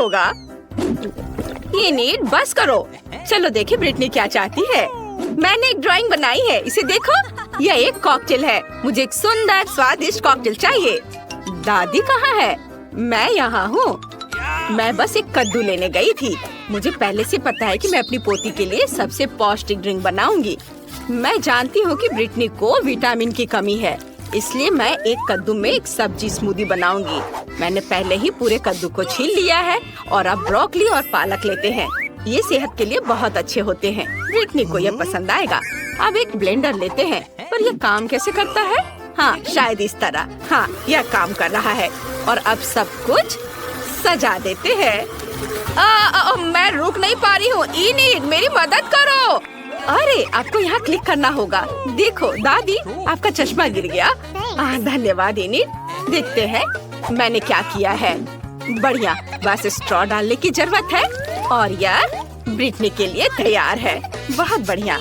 होगा। ये नीट बस करो। चलो देखे ब्रिटनी क्या चाहती है। मैंने एक ड्राइंग बनाई है, इसे देखो। यह एक कॉकटेल है। मुझे एक सुंदर स्वादिष्ट कॉकटेल चाहिए। दादी कहाँ है? मैं यहाँ हूँ। मैं बस एक कद्दू लेने गई थी। मुझे पहले से पता है कि मैं अपनी पोती के लिए सबसे पौष्टिक ड्रिंक बनाऊंगी। मैं जानती हूँ कि ब्रिटनी को विटामिन की कमी है, इसलिए मैं एक कद्दू में एक सब्जी स्मूदी बनाऊंगी। मैंने पहले ही पूरे कद्दू को छील लिया है और अब ब्रोकली और पालक लेते हैं। ये सेहत के लिए बहुत अच्छे होते हैं। ब्रिटनी को यह पसंद आएगा। अब एक ब्लेंडर लेते हैं, पर यह काम कैसे करता है? हाँ, शायद इस तरह। हाँ, यह काम कर रहा है। और अब सब कुछ सजा देते हैं। मैं रुक नहीं पा रही हूँ। इनीड, मेरी मदद करो। अरे, आपको यहाँ क्लिक करना होगा। देखो दादी, आपका चश्मा गिर गया। धन्यवाद इनीड। देखते हैं मैंने क्या किया है। बढ़िया, बस स्ट्रॉ डालने की जरूरत है और यह ब्रिटनी के लिए तैयार है। बहुत बढ़िया।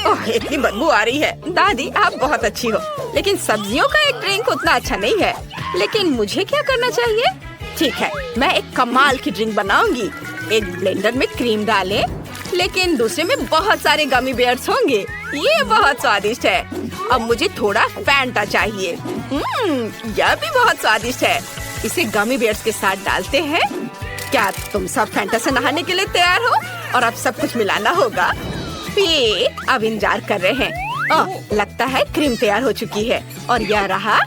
ओह, इतनी बदबू आ रही है। दादी, आप बहुत अच्छी हो, लेकिन सब्जियों का एक ड्रिंक उतना अच्छा नहीं है। लेकिन मुझे क्या करना चाहिए? ठीक है, मैं एक कमाल की ड्रिंक बनाऊंगी। एक ब्लेंडर में क्रीम डालें, लेकिन दूसरे में बहुत सारे गमी बेयर्स होंगे। ये बहुत स्वादिष्ट है। अब मुझे थोड़ा फैंटा चाहिए। यह भी बहुत स्वादिष्ट है। इसे गमी बेयर्स के साथ डालते हैं। क्या तुम सब फैंटा से नहाने के लिए तैयार हो? और अब सब कुछ मिलाना होगा। ये अब इंतजार कर रहे हैं। लगता है क्रीम तैयार हो चुकी है और यह रहा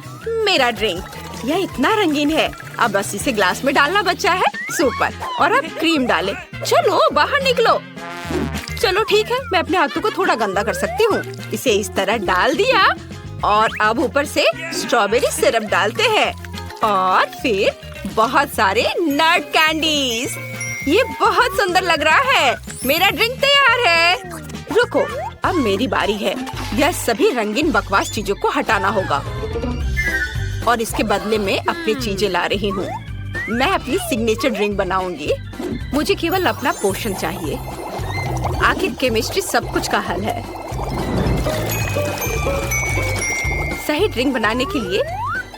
मेरा ड्रिंक। यह इतना रंगीन है। अब बस इसे ग्लास में डालना बचा है। सुपर। और अब क्रीम डालें। चलो बाहर निकलो। चलो ठीक है, मैं अपने हाथों को थोड़ा गंदा कर सकती हूँ। इसे इस तरह डाल दिया और अब ऊपर से स्ट्रॉबेरी सिरप डालते हैं और फिर बहुत सारे नट कैंडीज। ये बहुत सुंदर लग रहा है। मेरा ड्रिंक तैयार है। रुको, अब मेरी बारी है। यह सभी रंगीन बकवास चीजों को हटाना होगा और इसके बदले में अपनी चीजें ला रही हूँ। मैं अपनी सिग्नेचर ड्रिंक बनाऊंगी। मुझे केवल अपना पोषण चाहिए। आखिर केमिस्ट्री सब कुछ का हल है। सही ड्रिंक बनाने के लिए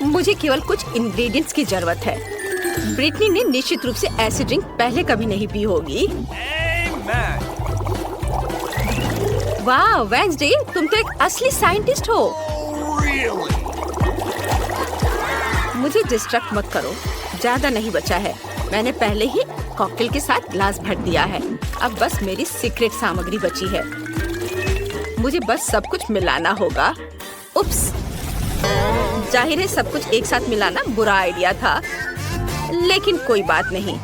मुझे केवल कुछ इंग्रेडिएंट्स की जरूरत है। ब्रिटनी ने निश्चित रूप से ऐसी ड्रिंक पहले कभी नहीं पी होगी। वाह वेंसडे, तुम तो एक असली साइंटिस्ट हो। मुझे डिस्ट्रैक्ट मत करो, ज्यादा नहीं बचा है। मैंने पहले ही कॉकटेल के साथ ग्लास भर दिया है। अब बस मेरी सीक्रेट सामग्री बची है। मुझे बस सब कुछ मिलाना होगा। उप्स, जाहिर है सब कुछ एक साथ मिलाना बुरा आइडिया था, लेकिन कोई बात नहीं।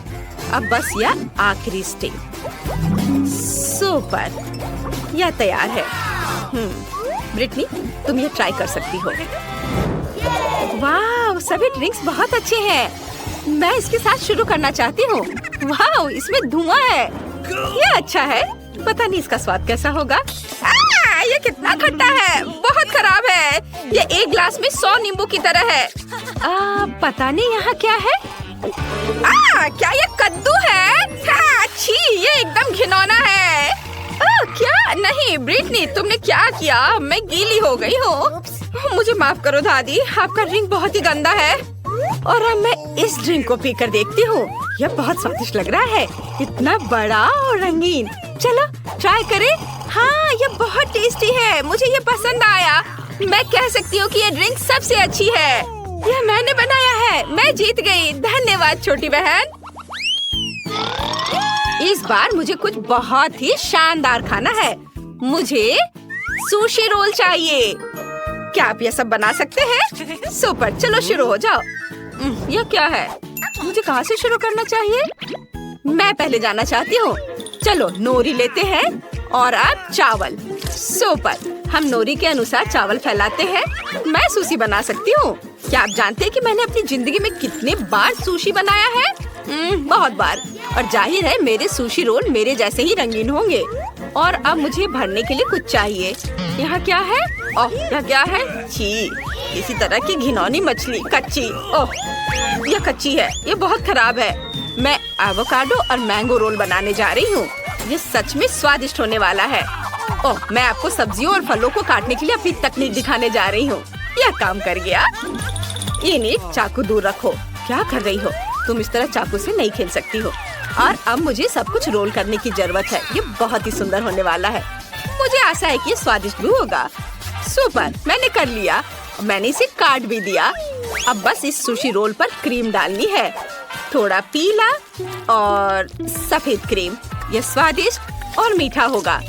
अब बस यह आखिरी स्टेप। सुपर, यह तैयार है। ब्रिटनी, तुम ये ट्राई कर सकती हो। वाह, सभी ड्रिंक्स बहुत अच्छे हैं। मैं इसके साथ शुरू करना चाहती हूँ। वाह, इसमें धुआं है। ये अच्छा है। पता नहीं इसका स्वाद कैसा होगा। ये कितना खट्टा है, बहुत खराब है। ये एक ग्लास में 100 नींबू की तरह है। पता नहीं यहाँ क्या है। क्या ये कद्दू है? छी, ये एकदम घिनौना है। क्या? नहीं ब्रिटनी, तुमने क्या किया? मैं गीली हो गई हूँ। मुझे माफ करो दादी, आपका ड्रिंक बहुत ही गंदा है। और अब मैं इस ड्रिंक को पीकर देखती हूँ। यह बहुत स्वादिष्ट लग रहा है, इतना बड़ा और रंगीन। चलो ट्राई करें। हाँ, यह बहुत टेस्टी है। मुझे ये पसंद आया। मैं कह सकती हूँ कि यह ड्रिंक सबसे अच्छी है। यह मैंने बनाया है। मैं जीत गई। धन्यवाद छोटी बहन। इस बार मुझे कुछ बहुत ही शानदार खाना है। मुझे सुशी रोल चाहिए। क्या आप ये सब बना सकते हैं? सुपर, चलो शुरू हो जाओ। यह क्या है? मुझे कहाँ से शुरू करना चाहिए? मैं पहले जाना चाहती हूँ। चलो नोरी लेते हैं और अब चावल। सुपर, हम नोरी के अनुसार चावल फैलाते हैं। मैं सुशी बना सकती हूँ। क्या आप जानते हैं कि मैंने अपनी जिंदगी में कितने बार सुशी बनाया है? बहुत बार। और जाहिर है मेरे सुशी रोल मेरे जैसे ही रंगीन होंगे। और अब मुझे भरने के लिए कुछ चाहिए। यहाँ क्या है? ओह, यह क्या है? छी, इसी तरह की घिनौनी मछली, कच्ची। ओह, यह कच्ची है। ये बहुत खराब है। मैं एवोकाडो और मैंगो रोल बनाने जा रही हूँ। ये सच में स्वादिष्ट होने वाला है। ओह, मैं आपको सब्जियों और फलों को काटने के लिए अपनी तकनीक दिखाने जा रही हूँ। यह काम कर गया। ये नीट, चाकू दूर रखो। क्या कर रही हो? तुम इस तरह चाकू से नहीं खेल सकती हो। और अब मुझे सब कुछ रोल करने की जरूरत है। ये बहुत ही सुंदर होने वाला है। मुझे आशा है कि ये स्वादिष्ट भी होगा। सुपर, मैंने कर लिया। मैंने इसे काट भी दिया। अब बस इस सुशी रोल पर क्रीम डालनी है, थोड़ा पीला और सफेद क्रीम। यह स्वादिष्ट और मीठा होगा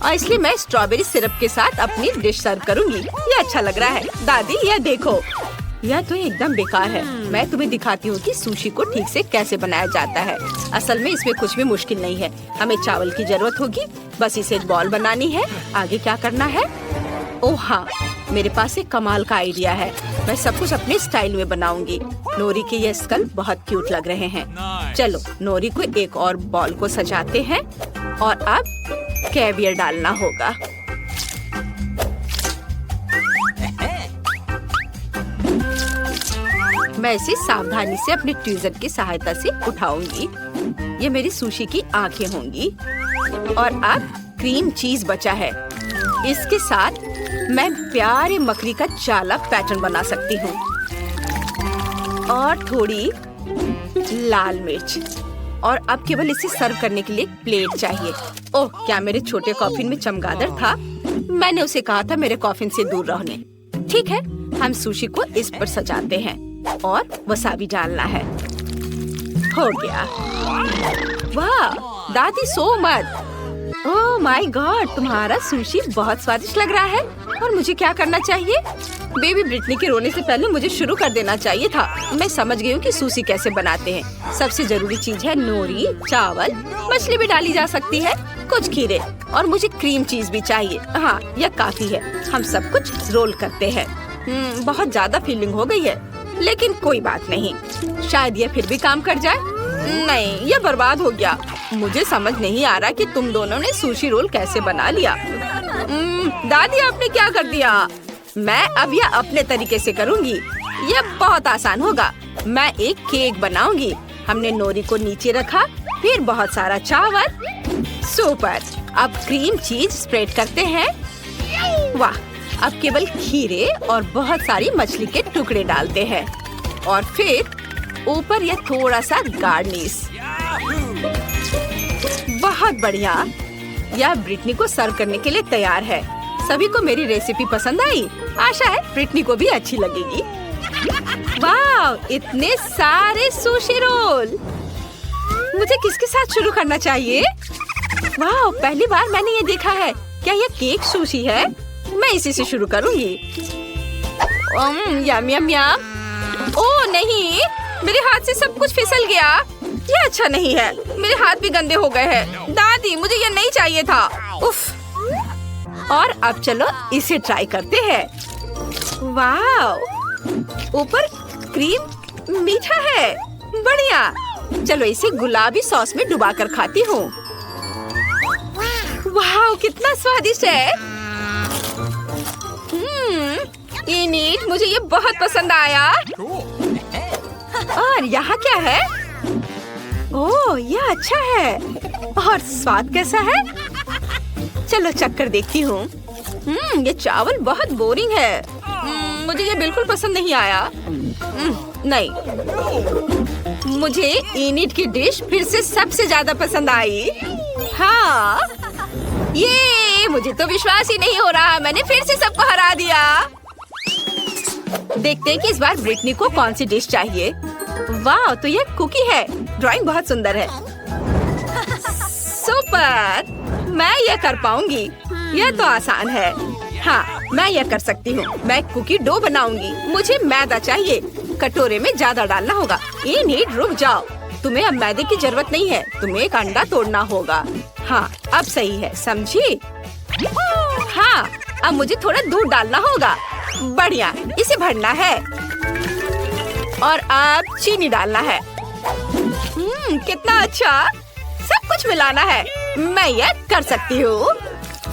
और इसलिए मैं स्ट्रॉबेरी सिरप के साथ अपनी डिश सर्व करूंगी। ये अच्छा लग रहा है। दादी, यह देखो, यह तो एकदम बेकार है। मैं तुम्हें दिखाती हूँ कि सुशी को ठीक से कैसे बनाया जाता है। असल में इसमें कुछ भी मुश्किल नहीं है। हमें चावल की जरूरत होगी, बस इसे बॉल बनानी है। आगे क्या करना है? ओह हाँ, मेरे पास एक कमाल का आइडिया है। मैं सब कुछ अपने स्टाइल में बनाऊंगी। नोरी के ये स्कल बहुत क्यूट लग रहे हैं। चलो नोरी को एक और बॉल को सजाते हैं और अब कैवियर डालना होगा। मैं इसे सावधानी से अपने ट्वीजर की सहायता से उठाऊंगी। ये मेरी सुशी की आंखें होंगी। और अब क्रीम चीज बचा है। इसके साथ मैं प्यारे मकड़ी का चाला पैटर्न बना सकती हूँ और थोड़ी लाल मिर्च। और अब केवल इसे सर्व करने के लिए एक प्लेट चाहिए। ओह, क्या मेरे छोटे कॉफिन में चमगादड़ था? मैंने उसे कहा था मेरे कॉफिन से दूर रहने। ठीक है, हम सुशी को इस पर सजाते हैं और वसाबी डालना है। हो गया। वाह दादी, सो मत। ओह माय गॉड, तुम्हारा सुशी बहुत स्वादिष्ट लग रहा है। और मुझे क्या करना चाहिए? बेबी ब्रिटनी के रोने से पहले मुझे शुरू कर देना चाहिए था। मैं समझ गई हूँ कि सुशी कैसे बनाते हैं। सबसे जरूरी चीज है नोरी, चावल, मछली भी डाली जा सकती है, कुछ खीरे और मुझे क्रीम चीज भी चाहिए। हाँ, यह काफी है। हम सब कुछ रोल करते हैं। बहुत ज्यादा फीलिंग हो गई है, लेकिन कोई बात नहीं, शायद यह फिर भी काम कर जाए। नहीं, यह बर्बाद हो गया। मुझे समझ नहीं आ रहा कि तुम दोनों ने सुशी रोल कैसे बना लिया। दादी, आपने क्या कर दिया? मैं अब यह अपने तरीके से करूंगी। यह बहुत आसान होगा। मैं एक केक बनाऊंगी। हमने नोरी को नीचे रखा, फिर बहुत सारा चावल। सुपर, अब क्रीम चीज स्प्रेड करते हैं। वाह, अब केवल खीरे और बहुत सारी मछली के टुकड़े डालते हैं और फिर ऊपर यह थोड़ा सा गार्निश। बहुत बढ़िया। यह ब्रिटनी को सर्व करने के लिए तैयार है। सभी को मेरी रेसिपी पसंद आई। आशा है ब्रिटनी को भी अच्छी लगेगी। वाह, इतने सारे सुशी रोल। मुझे किसके साथ शुरू करना चाहिए? वाह, पहली बार मैंने ये देखा है। क्या यह केक सुशी है? मैं इसी से शुरू करूंगी। यम यम यम। ओह नहीं, मेरे हाथ से सब कुछ फिसल गया। ये अच्छा नहीं है। मेरे हाथ भी गंदे हो गए हैं। दादी, मुझे ये नहीं चाहिए था। उफ। और अब चलो इसे ट्राई करते हैं। वाह, ऊपर क्रीम मीठा है। बढ़िया। चलो इसे गुलाबी सॉस में डुबाकर खाती हूँ। वाह, कितना स्वादिष्ट है। इनिट, मुझे ये बहुत पसंद आया। और यहाँ क्या है? ओह, यह अच्छा है। और स्वाद कैसा है? चलो चक्कर देखती हूँ। ये चावल बहुत बोरिंग है। मुझे ये बिल्कुल पसंद नहीं आया। नहीं, मुझे इनिट की डिश फिर से सबसे ज्यादा पसंद आई। हाँ, ये मुझे तो विश्वास ही नहीं हो रहा। मैंने फिर से सबको हरा दिया। देखते हैं कि इस बार ब्रिटनी को कौन सी डिश चाहिए। वाह, तो यह कुकी है। ड्राइंग बहुत सुंदर है। सुपर, मैं यह कर पाऊंगी। यह तो आसान है। हाँ, मैं यह कर सकती हूँ। मैं कुकी डो बनाऊंगी। मुझे मैदा चाहिए। कटोरे में ज्यादा डालना होगा। इनिट, रुक जाओ। तुम्हें अब मैदे की जरूरत नहीं है। तुम्हें एक अंडा तोड़ना होगा। हाँ, अब सही है, समझी? हाँ, अब मुझे थोड़ा दूध डालना होगा। बढ़िया, इसे भरना है और अब चीनी डालना है। कितना अच्छा। सब कुछ मिलाना है। मैं यह कर सकती हूँ।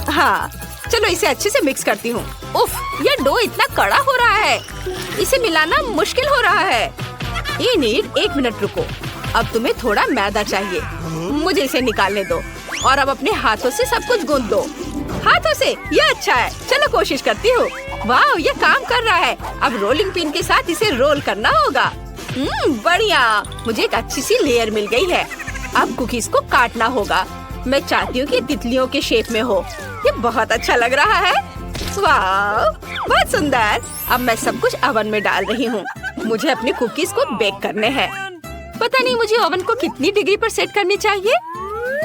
हाँ, चलो इसे अच्छे से मिक्स करती हूँ। उफ, यह डो इतना कड़ा हो रहा है। इसे मिलाना मुश्किल हो रहा है। इनिट, 1 मिनट रुको। अब तुम्हें थोड़ा मैदा चाहिए। मुझे इसे निकालने दो और अब अपने हाथों से सब कुछ गूंथ दो। हाथों से? यह अच्छा है। चलो कोशिश करती हूँ। वाह, यह काम कर रहा है। अब रोलिंग पिन के साथ इसे रोल करना होगा। बढ़िया, मुझे एक अच्छी सी लेयर मिल गई है। अब कुकीज को काटना होगा। मैं चाहती हूँ कि तितलियों के शेप में हो। ये बहुत अच्छा लग रहा है। वाह, बहुत सुंदर। अब मैं सब कुछ ओवन में डाल रही हूँ। मुझे अपने कुकीज को बेक करने हैं। पता नहीं मुझे ओवन को कितनी डिग्री पर सेट करनी चाहिए।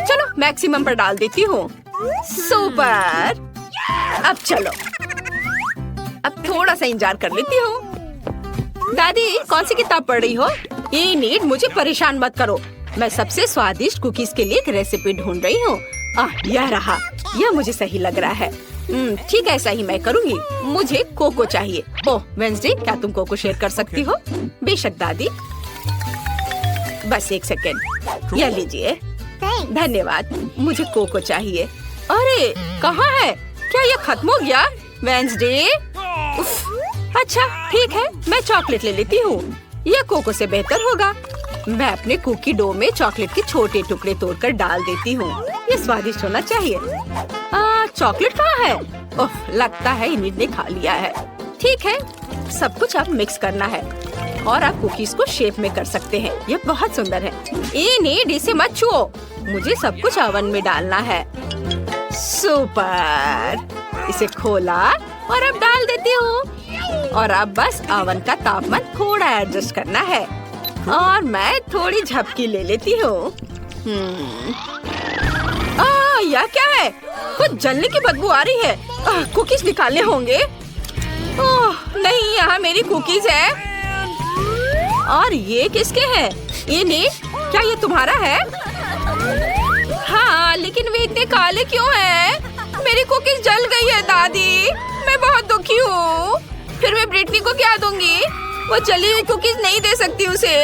चलो मैक्सिमम पर डाल देती हूँ। सुपर। अब चलो, अब थोड़ा सा इंतजार कर लेती हूँ। दादी कौन सी किताब पढ़ रही हो? इनीड, मुझे परेशान मत करो। मैं सबसे स्वादिष्ट कुकीज के लिए एक रेसिपी ढूंढ रही हूँ। यह रहा। यह मुझे सही लग रहा है। ठीक है, ऐसा ही मैं करूँगी। मुझे कोको चाहिए। ओह वेंसडे, क्या तुम कोको शेयर कर सकती हो? बेशक दादी। बस एक सेकेंड, यह लीजिए। धन्यवाद। मुझे कोको चाहिए। अरे कहाँ है? क्या यह खत्म हो गया? वेंसडे, अच्छा ठीक है, मैं चॉकलेट ले लेती हूँ। यह कोको से बेहतर होगा। मैं अपने कुकी डो में चॉकलेट के छोटे टुकड़े तोड़कर डाल देती हूँ। ये स्वादिष्ट होना चाहिए। चॉकलेट कहाँ है? ओह, लगता है इन्हीं ने खा लिया है। ठीक है, सब कुछ अब मिक्स करना है और आप कुकीज को शेप में कर सकते हैं। ये बहुत सुंदर है। इन्हीं इसे मत छुओ। मुझे सब कुछ ओवन में डालना है। सुपर। इसे खोला और अब डाल देती हूँ। और अब बस ओवन का तापमान थोड़ा एडजस्ट करना है। और मैं थोड़ी झपकी ले लेती हूँ। यह क्या है? कुछ जलने की बदबू आ रही है। कुकीज निकालने होंगे। ओह नहीं, यहाँ मेरी कुकीज है। और ये किसके हैं? ये क्या ये तुम्हारा है? हाँ, लेकिन वे इतने काले क्यों हैं? मेरी कुकीज जल गई है दादी। मैं बहुत दुखी हूँ। फिर मैं ब्रिटनी को क्या दूंगी? वो जली हुई कुकीज नहीं दे सकती उसे।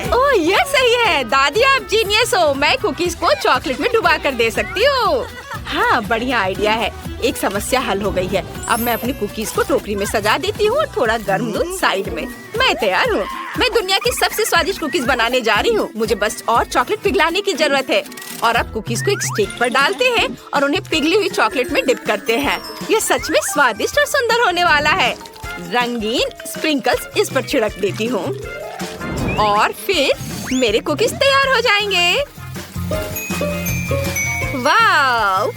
ओह ये सही है दादी, आप जीनियस हो। मैं कुकीज को चॉकलेट में डुबा कर दे सकती हूँ। हाँ, बढ़िया आइडिया है। एक समस्या हल हो गई है। अब मैं अपनी कुकीज को टोकरी में सजा देती हूँ और थोड़ा गर्म दूध साइड में। मैं तैयार हूँ। मैं दुनिया की सबसे स्वादिष्ट कुकीज बनाने जा रही हूँ। मुझे बस और चॉकलेट पिघलाने की जरूरत है। और अब कुकीज को एक स्टिक पर डालते हैं और उन्हें पिघली हुई चॉकलेट में डिप करते हैं। ये सच में स्वादिष्ट और सुंदर होने वाला है। रंगीन स्प्रिंकल्स इस पर छिड़क देती हूँ और फिर मेरे कुकीज तैयार हो जाएंगे। वाव,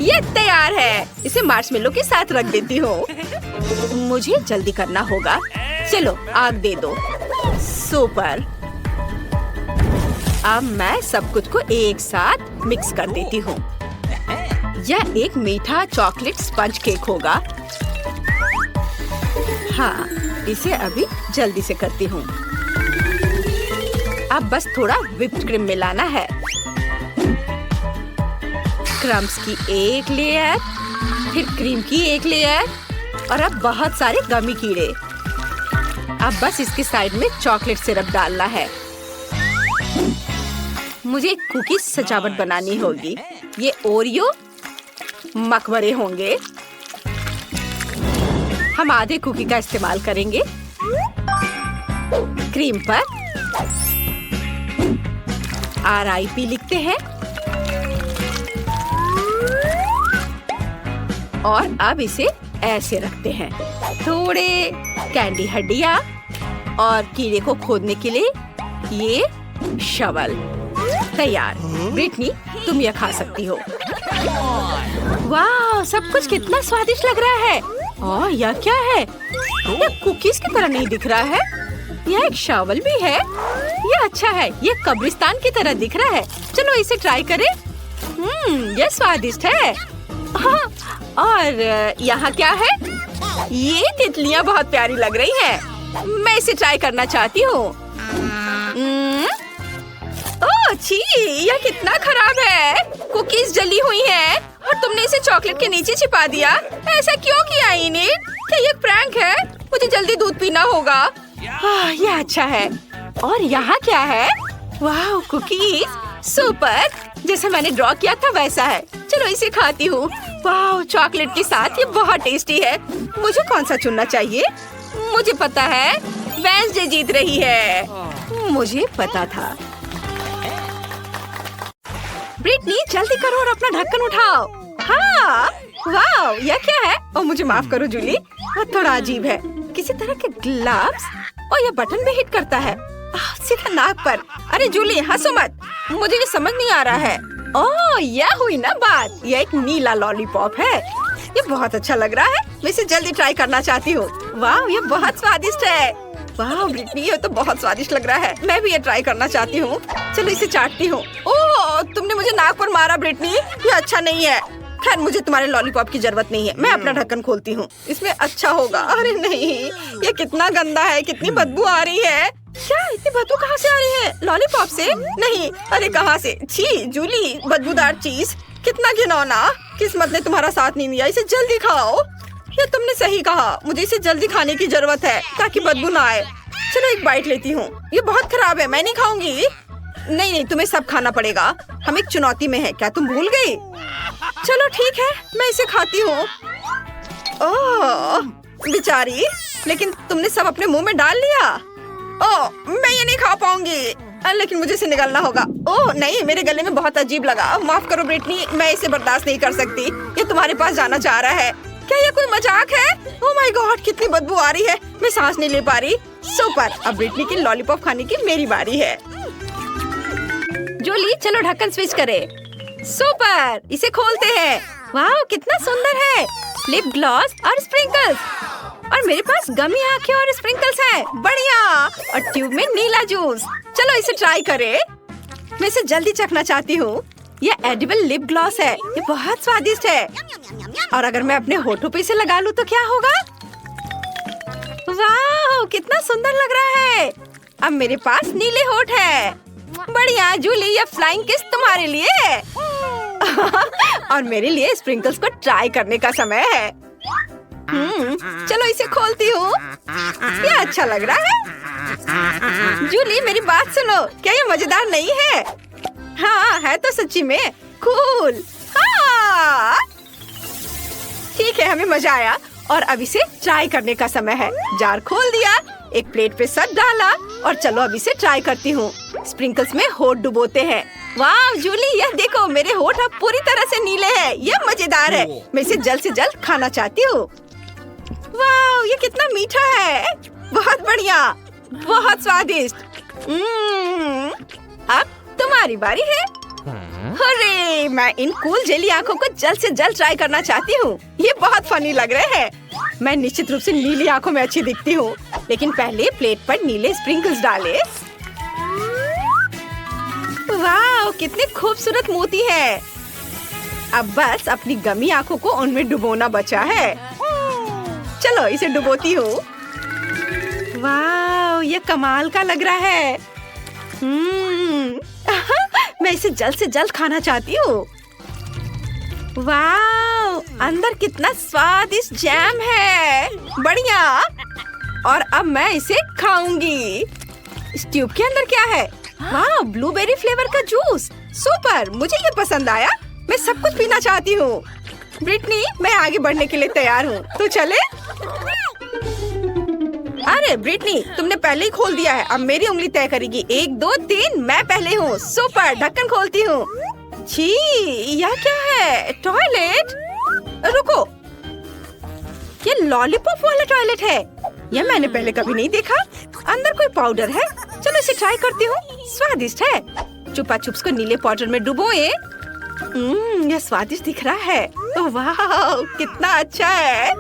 ये तैयार है। इसे मार्शमेलो के साथ रख देती हूँ। मुझे जल्दी करना होगा। चलो आग दे दो। सुपर। अब मैं सब कुछ को एक साथ मिक्स कर देती हूँ। यह एक मीठा चॉकलेट स्पंज केक होगा। हाँ, इसे अभी जल्दी से करती हूँ। अब बस थोड़ा व्हिप्ड क्रीम मिलाना है। क्रम्स की एक लेयर, फिर क्रीम की एक लेयर और अब बहुत सारे गमी कीड़े। अब बस इसके साइड में चॉकलेट सिरप डालना है। मुझे कुकीज सजावट बनानी होगी। ये ओरियो मकबरे होंगे। हम आधे कुकी का इस्तेमाल करेंगे। क्रीम पर RIP लिखते हैं और अब इसे ऐसे रखते हैं। थोड़े कैंडी हड्डियाँ और कीड़े को खोदने के लिए ये शवल तैयार। ब्रिटनी, तुम यह खा सकती हो। वाह, सब कुछ कितना स्वादिष्ट लग रहा है। और यह क्या है? यह कुकीज की तरह नहीं दिख रहा है। यह एक शवल भी है। यह अच्छा है। यह कब्रिस्तान की तरह दिख रहा है। चलो इसे ट्राई करें। यह स्वादिष्ट है। हाँ, और यहाँ क्या है? ये तितलियाँ बहुत प्यारी लग रही हैं। मैं इसे ट्राई करना चाहती हूँ। ओह छी, यह कितना खराब है। कुकीज जली हुई हैं और तुमने इसे चॉकलेट के नीचे छिपा दिया। ऐसा क्यों किया इन्हें? क्या ये प्रैंक है? मुझे जल्दी दूध पीना होगा। यह अच्छा है। और यहाँ क्या है? वाह, कुकीज सुपर। जैसा मैंने ड्रॉ किया था वैसा है। चलो इसे खाती हूँ। वाह, चॉकलेट के साथ ये बहुत टेस्टी है। मुझे कौन सा चुनना चाहिए? मुझे पता है, वेंसडे जीत रही है। मुझे पता था। ब्रिटनी, जल्दी करो और अपना ढक्कन उठाओ। हाँ, वाह, यह क्या है? ओ मुझे माफ करो जूली, थोड़ा अजीब है। किसी तरह के ग्लव्स और यह बटन भी हिट करता है। सीधा नाक पर। अरे जूली हंसो मत, मुझे ये समझ नहीं आ रहा है। ओह यह हुई ना बात, ये एक नीला लॉलीपॉप है। ये बहुत अच्छा लग रहा है, मैं इसे जल्दी ट्राई करना चाहती हूँ। वाह ये बहुत स्वादिष्ट है। वाह ब्रिटनी ये तो बहुत स्वादिष्ट लग रहा है, मैं भी ये ट्राई करना चाहती हूँ। चलो इसे चाटती हूँ। ओह तुमने मुझे नाक पर मारा ब्रिटनी, ये अच्छा नहीं है। खैर मुझे तुम्हारे लॉलीपॉप की जरूरत नहीं है, मैं अपना ढक्कन खोलती हूँ, इसमें अच्छा होगा। अरे नहीं ये कितना गंदा है, कितनी बदबू आ रही है। क्या इतनी बदबू कहाँ से आ रही है? लॉलीपॉप से? नहीं, अरे कहाँ से? छी जूली बदबूदार चीज, कितना घिनौना। किस्मत ने तुम्हारा साथ नहीं दिया, इसे जल्दी खाओ। ये तुमने सही कहा, मुझे इसे जल्दी खाने की जरूरत है ताकि बदबू ना आए। चलो एक बाइट लेती हूँ। ये बहुत खराब है, मैं नहीं खाऊंगी। नहीं तुम्हें सब खाना पड़ेगा, हम एक चुनौती में है, क्या तुम भूल गई? चलो ठीक है, मैं इसे खाती हूँ। ओह बेचारी, लेकिन तुमने सब अपने मुंह में डाल लिया। ओह मैं ये नहीं खा पाऊंगी, लेकिन मुझे इसे निगलना होगा। ओह नहीं, मेरे गले में बहुत अजीब लगा, माफ करो ब्रिटनी, मैं इसे बर्दाश्त नहीं कर सकती। ये तुम्हारे पास जाना चाह रहा है। क्या ये कोई मजाक है? ओह माय गॉड कितनी बदबू आ रही है, मैं सांस नहीं ले पा रही। सुपर, अब ब्रिटनी की लॉलीपॉप खाने की मेरी बारी है। जूली चलो ढक्कन स्विच करें। सुपर, इसे खोलते हैं। वाह कितना सुंदर है, लिप ग्लॉस और स्प्रिंकल्स, और मेरे पास गमी आंखें और स्प्रिंकल्स हैं। बढ़िया, और ट्यूब में नीला जूस। चलो इसे ट्राई करें, मैं इसे जल्दी चखना चाहती हूँ। ये एडिबल लिप ग्लॉस है, ये बहुत स्वादिष्ट है, और अगर मैं अपने होठों पे इसे लगा लूँ तो क्या होगा? वाह कितना सुंदर लग रहा है। अब मेरे पास नीले होठ है। बढ़िया जूली, ये फ्लाइंग किस तुम्हारे लिए है। और मेरे लिए स्प्रिंकल्स को ट्राई करने का समय है। चलो इसे खोलती हूँ, ये अच्छा लग रहा है। जूली मेरी बात सुनो, क्या ये मजेदार नहीं है? हाँ है तो सच्ची में कूल। हाँ ठीक है, हमें मजा आया, और अब इसे ट्राई करने का समय है। जार खोल दिया, एक प्लेट पे सब डाला, और चलो अब इसे ट्राई करती हूँ। स्प्रिंकल्स में होठ डुबोते हैं। वाह जूली यह देखो, मेरे होठ अब पूरी तरह से नीले हैं, यह मजेदार है। मैं इसे जल्द से जल्द खाना चाहती हूँ। वाह ये कितना मीठा है, बहुत बढ़िया, बहुत स्वादिष्ट। अब तुम्हारी बारी है। अरे मैं इन कूल जेली आंखों को जल्द से जल्द ट्राई करना चाहती हूँ, ये बहुत फनी लग रहे हैं। मैं निश्चित रूप से नीली आंखों में अच्छी दिखती हूँ, लेकिन पहले प्लेट पर नीले स्प्रिंकल्स डाले। वाह कितने खूबसूरत मोती हैं। अब बस अपनी गमी आंखों को उनमें डुबोना बचा है। चलो इसे डुबोती हूँ। वाह ये कमाल का लग रहा है। मैं इसे जल्द से जल्द खाना चाहती हूँ। वाह अंदर कितना स्वादिष्ट जैम है, बढ़िया। और अब मैं इसे खाऊंगी। इस ट्यूब के अंदर क्या है? वाह ब्लूबेरी फ्लेवर का जूस, सुपर, मुझे ये पसंद आया, मैं सब कुछ पीना चाहती हूँ। ब्रिटनी मैं आगे बढ़ने के लिए तैयार हूँ, तो चले? अरे ब्रिटनी तुमने पहले ही खोल दिया है, अब मेरी उंगली तय करेगी। 1 2 3 मैं पहले हूँ। सुपर, ढक्कन खोलती हूँ। छी यह क्या है? टॉयलेट? रुको, ये लॉलीपॉप वाला टॉयलेट है, यह मैंने पहले कभी नहीं देखा। अंदर कोई पाउडर है, चलो इसे ट्राई करती हूँ। स्वादिष्ट है। चुपा चुप्स को नीले पाउडर में डुबोए। यह स्वादिष्ट दिख रहा है। वाह कितना अच्छा है।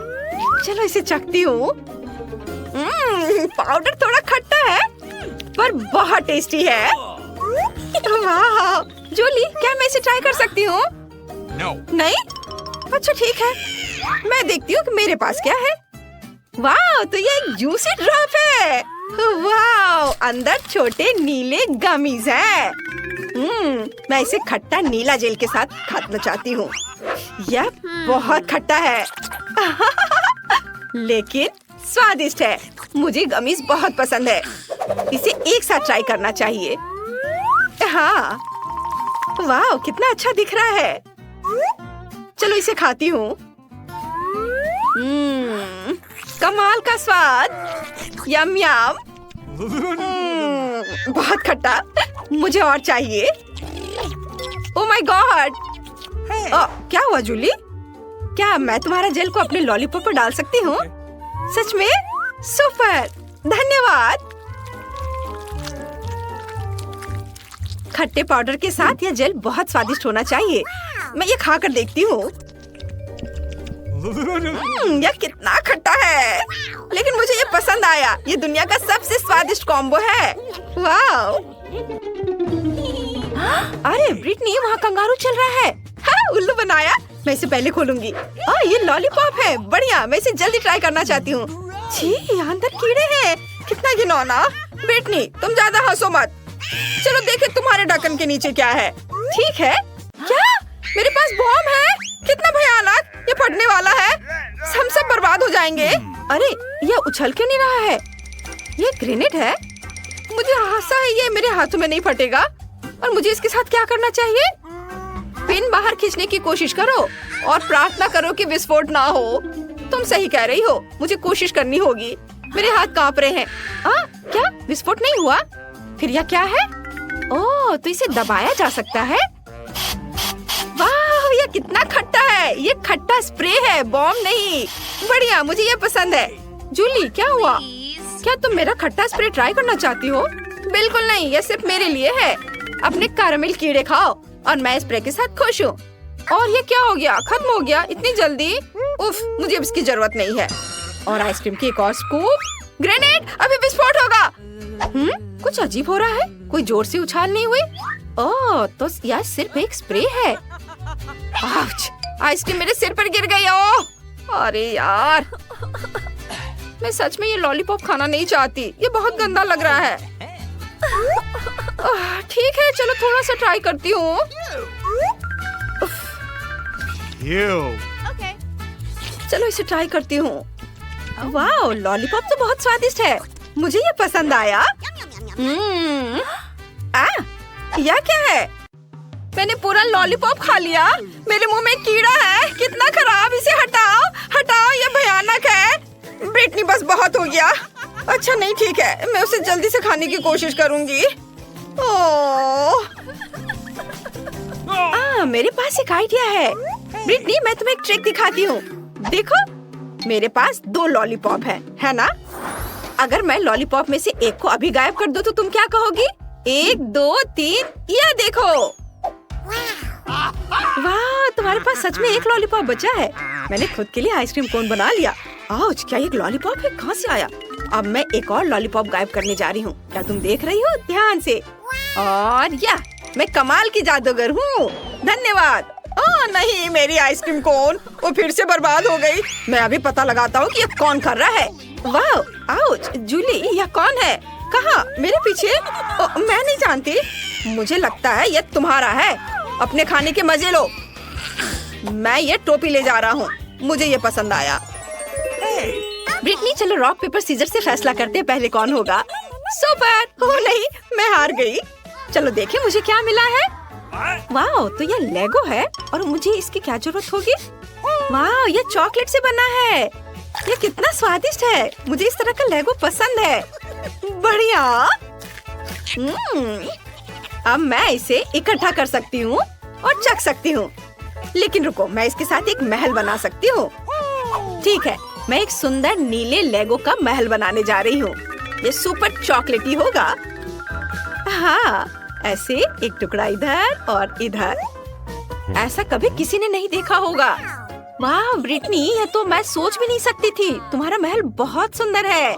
चलो इसे चखती हूँ। पाउडर थोड़ा खट्टा है, पर बहुत टेस्टी है। वाह जूली, क्या मैं इसे ट्राई कर सकती हूँ? नहीं? अच्छा ठीक है, मैं देखती हूँ कि मेरे पास क्या है। वाह तो ये एक जूसी ड्रॉप है। वाह अंदर छोटे नीले गमीज हैं। मैं इसे खट्टा नीला जेल के साथ खाना चाहती हूँ। यह बहुत खट्टा है लेकिन स्वादिष्ट है। मुझे गमीज बहुत पसंद है, इसे एक साथ ट्राई करना चाहिए। हाँ वाह कितना अच्छा दिख रहा है। चलो इसे खाती हूँ। कमाल का स्वाद, यम यम। बहुत खट्टा, मुझे और चाहिए। ओह माय गॉड, क्या हुआ जूली? क्या मैं तुम्हारा जेल को अपने लॉलीपॉप पर डाल सकती हूँ? सच में? सुपर, धन्यवाद। खट्टे पाउडर के साथ यह जेल बहुत स्वादिष्ट होना चाहिए। मैं ये खा कर देखती हूँ। यह कितना खट्टा है, लेकिन मुझे ये पसंद आया। ये दुनिया का सबसे स्वादिष्ट कॉम्बो है। वाह! अरे ब्रिटनी, वहाँ कंगारू चल रहा है। हाँ, उल्लू बनाया। मैं इसे पहले खोलूंगी। ये लॉलीपॉप है। बढ़िया, मैं इसे जल्दी ट्राई करना चाहती हूँ। छी, अंदर कीड़े हैं। कितना घिनौना। ब्रिटनी, तुम ज्यादा हंसो मत। चलो देखें तुम्हारे ढक्कन के नीचे क्या है। ठीक है। क्या मेरे पास बॉम्ब है? कितना भयानक। ये फटने वाला है। हम सब बर्बाद हो जाएंगे। अरे, ये उछल क्यों नहीं रहा है? ये ग्रेनेड है। मुझे आशा है ये मेरे हाथों में नहीं फटेगा। और मुझे इसके साथ क्या करना चाहिए? पिन बाहर खींचने की कोशिश करो और प्रार्थना करो कि विस्फोट ना हो। तुम सही कह रही हो, मुझे कोशिश करनी होगी। मेरे हाथ कांप रहे हैं। क्या विस्फोट नहीं हुआ? फिर यह क्या है? ओह, तो इसे दबाया जा सकता है। वाह, यह कितना खट्टा है। ये खट्टा स्प्रे है, बॉम्ब नहीं। बढ़िया, मुझे ये पसंद है। जूली, क्या हुआ? क्या तुम मेरा खट्टा स्प्रे ट्राई करना चाहती हो? बिल्कुल नहीं, यह सिर्फ मेरे लिए है। अपने कैरामेल कीड़े खाओ और मैं स्प्रे के साथ खुश हूँ। और ये क्या हो गया? खत्म हो गया इतनी जल्दी? उफ, मुझे अब इसकी जरूरत नहीं है। और आइसक्रीम की एक और स्कूप। ग्रेनेड, अभी विस्फोट होगा। कुछ अजीब हो रहा है। कोई जोर से उछाल नहीं हुई। ओह, तो यह सिर्फ एक स्प्रे है। आउच! आइसक्रीम मेरे सिर पर गिर गई। ओह, अरे यार, मैं सच में ये लॉलीपॉप खाना नहीं चाहती। ये बहुत गंदा लग रहा है। ठीक है, चलो थोड़ा सा ट्राई करती हूँ। चलो इसे ट्राई करती हूँ। वाह, लॉलीपॉप तो बहुत स्वादिष्ट है। मुझे ये पसंद आया। यह क्या है? मैंने पूरा लॉलीपॉप खा लिया। मेरे मुंह में कीड़ा है। कितना खराब। इसे हटाओ, हटाओ, ये भयानक है। ब्रिटनी, बस बहुत हो गया। अच्छा नहीं, ठीक है, मैं उसे जल्दी से खाने की कोशिश करूंगी। मेरे पास एक आइडिया है। ब्रिटनी, मैं तुम्हें एक ट्रिक दिखाती हूँ। देखो, मेरे पास 2 लॉलीपॉप है ना? अगर मैं लॉलीपॉप में से एक को अभी गायब कर दूँ तो तुम क्या कहोगी? 1, 2, 3, यह देखो। वाह, तुम्हारे पास सच में एक लॉलीपॉप बचा है। मैंने खुद के लिए आइसक्रीम कोन बना लिया। आउच, क्या एक लॉलीपॉप है? कहाँ से आया? अब मैं एक और लॉलीपॉप गायब करने जा रही हूँ। क्या तुम देख रही हो? ध्यान से। और मैं कमाल की जादूगर हूँ। धन्यवाद। नहीं, मेरी आइसक्रीम कोन वो फिर से बर्बाद हो गई। मैं अभी पता लगाता हूँ कि ये कौन कर रहा है। वाह, आउच! जूली, यह कौन है? कहाँ? मेरे पीछे? मैं नहीं जानती। मुझे लगता है ये तुम्हारा है। अपने खाने के मजे लो। मैं ये टोपी ले जा रहा हूँ। मुझे ये पसंद आया। ब्रिटनी, चलो रॉक पेपर सीजर से फैसला करते हैं पहले कौन होगा। सुपर! ओह नहीं, मैं हार गई। चलो देखें मुझे क्या मिला है। वाह, तो ये लेगो है और मुझे इसकी क्या जरूरत होगी? वाह, ये चॉकलेट से बना है। ये कितना स्वादिष्ट है। मुझे इस तरह का लेगो पसंद है। बढ़िया। अब मैं इसे इकट्ठा कर सकती हूँ और चख सकती हूँ। लेकिन रुको, मैं इसके साथ एक महल बना सकती हूँ। ठीक है, मैं एक सुंदर नीले लेगो का महल बनाने जा रही हूँ। ये सुपर चॉकलेटी होगा। हाँ, ऐसे एक टुकड़ा इधर और इधर। ऐसा कभी किसी ने नहीं देखा होगा। वाह ब्रिटनी, ये तो मैं सोच भी नहीं सकती थी। तुम्हारा महल बहुत सुंदर है।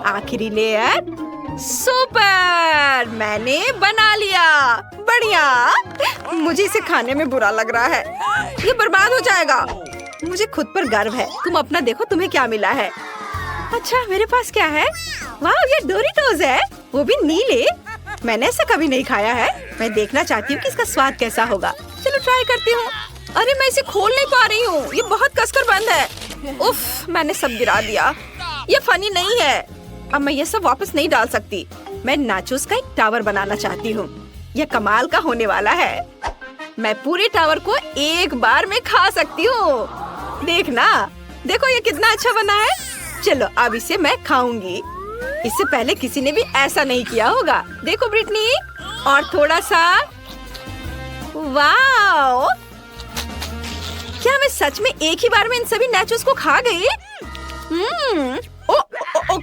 आखिरी लेयर। सुपर! मैंने बना लिया। बढ़िया। मुझे इसे खाने में बुरा लग रहा है। ये बर्बाद हो जाएगा। मुझे खुद पर गर्व है। तुम अपना देखो, तुम्हें क्या मिला है। अच्छा, मेरे पास क्या है? वाह, ये डोरिटोज है, वो भी नीले। मैंने ऐसा कभी नहीं खाया है। मैं देखना चाहती हूँ कि इसका स्वाद कैसा होगा। चलो ट्राई करती हूँ। अरे, मैं इसे खोल नहीं पा रही हूँ। ये बहुत कसकर बंद है। उफ, मैंने सब गिरा दिया। ये फनी नहीं है। अब मैं ये सब वापस नहीं डाल सकती। मैं नाचोस का एक टावर बनाना चाहती हूँ। यह कमाल का होने वाला है। मैं पूरे टावर को एक बार में खा सकती हूँ। देखना, देखो ये कितना अच्छा बना है। चलो अब इसे मैं खाऊंगी। इससे पहले किसी ने भी ऐसा नहीं किया होगा। देखो ब्रिटनी, और थोड़ा सा। वाओ! क्या मैं सच में एक ही बार में इन सभी नाचोस को खा गई?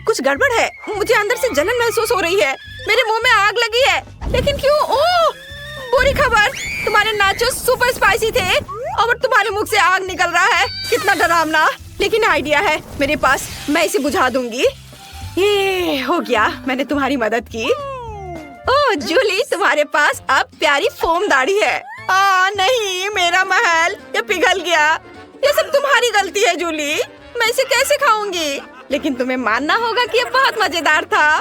कुछ गड़बड़ है। मुझे अंदर से जलन महसूस हो रही है। मेरे मुंह में आग लगी है। लेकिन क्यों? बुरी खबर, तुम्हारे नाचो सुपर स्पाइसी थे और तुम्हारे मुख से आग निकल रहा है। कितना डरावना, लेकिन आइडिया है मेरे पास, मैं इसे बुझा दूंगी। ये हो गया, मैंने तुम्हारी मदद की। ओह जूली, तुम्हारे पास अब प्यारी फोम दाढ़ी है। नहीं, मेरा महल ये पिघल गया। ये सब तुम्हारी गलती है जूली, मैं इसे कैसे खाऊंगी? लेकिन तुम्हें मानना होगा कि ये बहुत मजेदार था।